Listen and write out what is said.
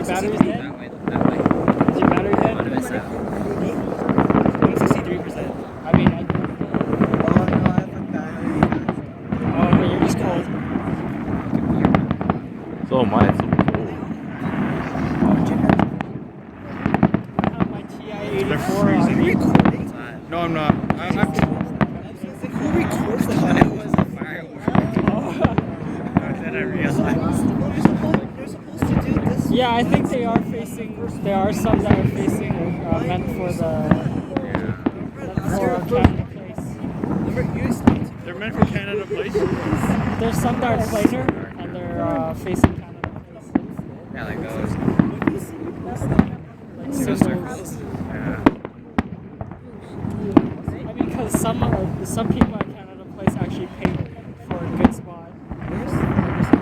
Your battery's dead? That way, that way. Is your battery dead? What is that? 63%. I mean, Oh no, I have a battery. oh, but you're just cold. So am I. It's so cold. I have my TI-84 They're on freezing. me. No, I'm not. Who records the It audio? was a firework. Then I realized. You're supposed to do this. Yeah, I think they are facing. There are some that are facing meant for the for Canada Place. They're meant for Canada Place. There's some that are planar and they're facing Canada Place. Yeah, like those. Like Those symbols. circles. Yeah. I mean, because some people